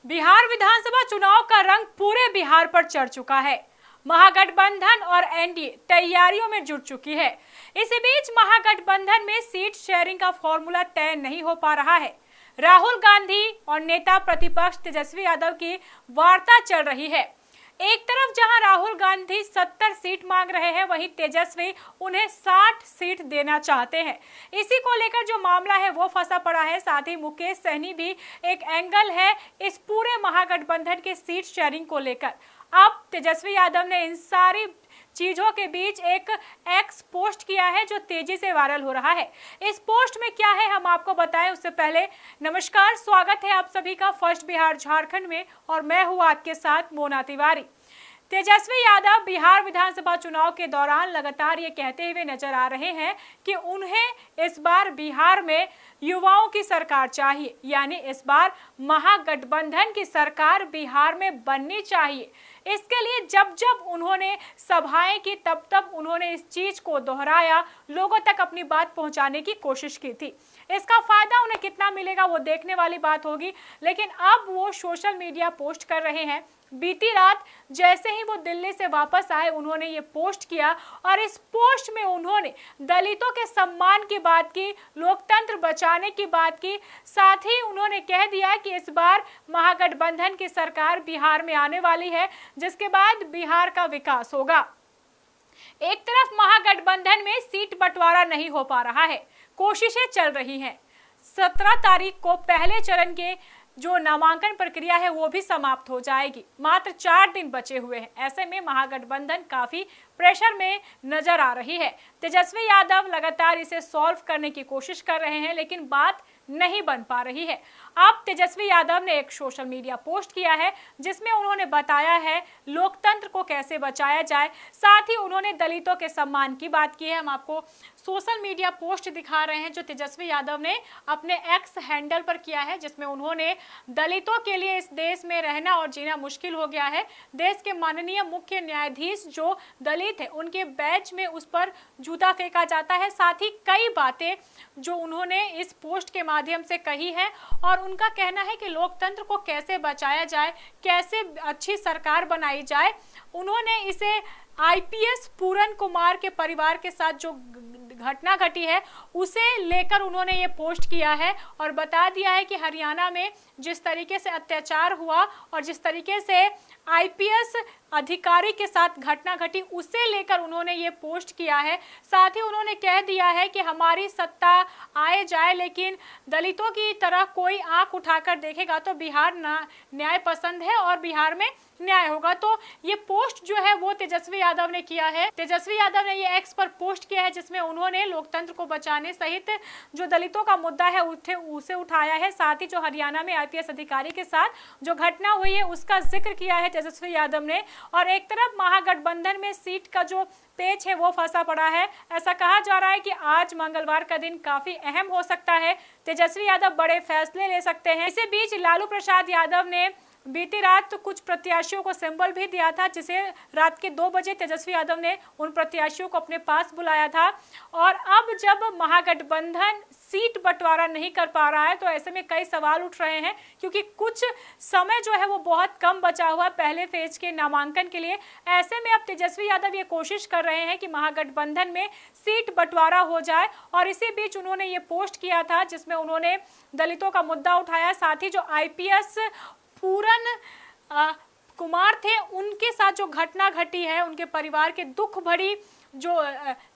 बिहार विधानसभा चुनाव का रंग पूरे बिहार पर चढ़ चुका है। महागठबंधन और एनडीए तैयारियों में जुट चुकी है। इसी बीच महागठबंधन में सीट शेयरिंग का फॉर्मूला तय नहीं हो पा रहा है। राहुल गांधी और नेता प्रतिपक्ष तेजस्वी यादव की वार्ता चल रही है। एक तरफ जहां राहुल गांधी 70 सीट मांग रहे हैं, वहीं तेजस्वी उन्हें 60 सीट देना चाहते हैं। इसी को लेकर जो मामला है वो फंसा पड़ा है। साथ ही मुकेश सहनी भी एक एंगल है इस पूरे महागठबंधन के सीट शेयरिंग को लेकर। अब तेजस्वी यादव ने इन सारी चीजों के बीच एक एक्स पोस्ट किया है जो तेजी से वायरल हो रहा है। इस पोस्ट में क्या है हम आपको बताएं उससे पहले नमस्कार, स्वागत है आप सभी का फर्स्ट बिहार झारखंड में और मैं हूं आपके साथ मोना तिवारी। तेजस्वी यादव बिहार विधानसभा चुनाव के दौरान लगातार ये कहते हुए नजर आ रहे हैं कि उन्हें इस बार बिहार में युवाओं की सरकार चाहिए, यानी इस बार महागठबंधन की सरकार बिहार में बननी चाहिए। इसके लिए जब जब उन्होंने सभाएं की तब तब उन्होंने इस चीज को दोहराया, लोगों तक अपनी बात पहुंचाने की कोशिश की थी। इसका फायदा उन्हें कितना मिलेगा वो देखने वाली बात होगी, लेकिन अब वो सोशल मीडिया पोस्ट कर रहे हैं। बीती रात जैसे ही वो दिल्ली से वापस आए उन्होंने ये पोस्ट किया और इस पोस्ट में उन्होंने दलितों के सम्मान की बात की, लोकतंत्र बचाने की बात की। साथ ही उन्होंने कह दिया कि इस बार महागठबंधन की सरकार बिहार में आने वाली है, जिसके बाद बिहार का विकास होगा। एक तरफ महागठबंधन में सीट बंटवारा नहीं हो पा रहा है, कोशिशें चल रही हैं। 17 तारीख को पहले चरण के जो नामांकन प्रक्रिया है वो भी समाप्त हो जाएगी। मात्र 4 दिन बचे हुए हैं। ऐसे में महागठबंधन काफी प्रेशर में नजर आ रही है। तेजस्वी यादव लगातार इसे सॉल्व करने की कोशिश कर रहे हैं, लेकिन बात नहीं बन पा रही है। अब तेजस्वी यादव ने एक सोशल मीडिया पोस्ट किया है जिसमें उन्होंने बताया है लोकतंत्र को कैसे बचाया जाए। साथ ही उन्होंने दलितों के सम्मान की बात की है। हम आपको सोशल मीडिया पोस्ट दिखा रहे हैं जो तेजस्वी यादव ने अपने एक्स हैंडल पर किया है, जिसमें उन्होंने दलितों के लिए इस देश में रहना और जीना मुश्किल हो गया है। देश के माननीय मुख्य न्यायाधीश जो दलित है उनके बैच में उस पर जूता फेंका जाता है। साथ ही कई बातें जो उन्होंने इस पोस्ट के माध्यम से कही है और उनका कहना है कि लोकतंत्र को कैसे बचाया जाए, कैसे अच्छी सरकार बनाई जाए। उन्होंने इसे आईपीएस पूरन कुमार के परिवार के साथ जो घटना घटी है उसे लेकर उन्होंने ये पोस्ट किया है और बता दिया है कि हरियाणा में जिस तरीके से अत्याचार हुआ और जिस तरीके से आईपीएस अधिकारी के साथ घटना घटी उसे लेकर उन्होंने ये पोस्ट किया है। साथ ही उन्होंने कह दिया है कि हमारी सत्ता आए जाए, लेकिन दलितों की तरह कोई आंख उठाकर देखेगा तो बिहार न्याय पसंद है और बिहार में न्याय होगा। तो ये पोस्ट जो है वो तेजस्वी यादव ने किया है। तेजस्वी यादव ने ये एक्स पर पोस्ट किया है जिसमें उन्होंने लोकतंत्र को बचाने सहित जो दलितों का मुद्दा है उसे उठाया है। साथ ही जो हरियाणा में आईपीएस अधिकारी के साथ जो घटना हुई है उसका जिक्र किया है तेजस्वी यादव ने। और एक तरफ महागठबंधन में सीट का जो पेच है वो फंसा पड़ा है। ऐसा कहा जा रहा है कि आज मंगलवार का दिन काफी अहम हो सकता है, तेजस्वी यादव बड़े फैसले ले सकते हैं। इसी बीच लालू प्रसाद यादव ने बीती रात कुछ प्रत्याशियों को सिंबल भी दिया था, जिसे रात के 2 बजे तेजस्वी यादव ने उन प्रत्याशियों को अपने पास बुलाया था। और अब जब महागठबंधन सीट बंटवारा नहीं कर पा रहा है तो ऐसे में कई सवाल उठ रहे हैं, क्योंकि कुछ समय जो है वो बहुत कम बचा हुआ है पहले फेज के नामांकन के लिए। ऐसे में अब तेजस्वी यादव ये कोशिश कर रहे हैं कि महागठबंधन में सीट बंटवारा हो जाए। और इसी बीच उन्होंने ये पोस्ट किया था जिसमें उन्होंने दलितों का मुद्दा उठाया। साथ ही जो आईपीएस पूरन कुमार थे उनके साथ जो घटना घटी है, उनके परिवार के दुख भरी जो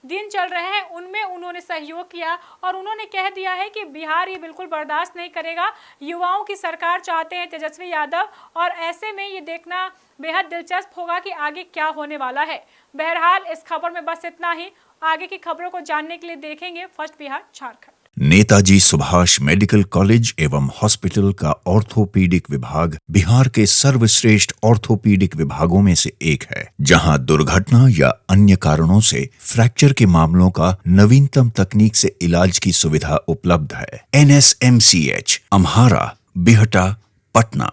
दिन चल रहे हैं उनमें उन्होंने सहयोग किया और उन्होंने कह दिया है कि बिहार ये बिल्कुल बर्दाश्त नहीं करेगा। युवाओं की सरकार चाहते हैं तेजस्वी यादव और ऐसे में ये देखना बेहद दिलचस्प होगा कि आगे क्या होने वाला है। बहरहाल इस खबर में बस इतना ही। आगे की खबरों को जानने के लिए देखेंगे first Bihar Jharkhand. Netaji Subhash medical college एवं हॉस्पिटल का ऑर्थोपीडिक विभाग बिहार के सर्वश्रेष्ठ ऑर्थोपीडिक विभागों में से एक है, जहां दुर्घटना या अन्य कारणों से फ्रैक्चर के मामलों का नवीनतम तकनीक से इलाज की सुविधा उपलब्ध है। NSMCH, अम्हारा, बिहटा, पटना।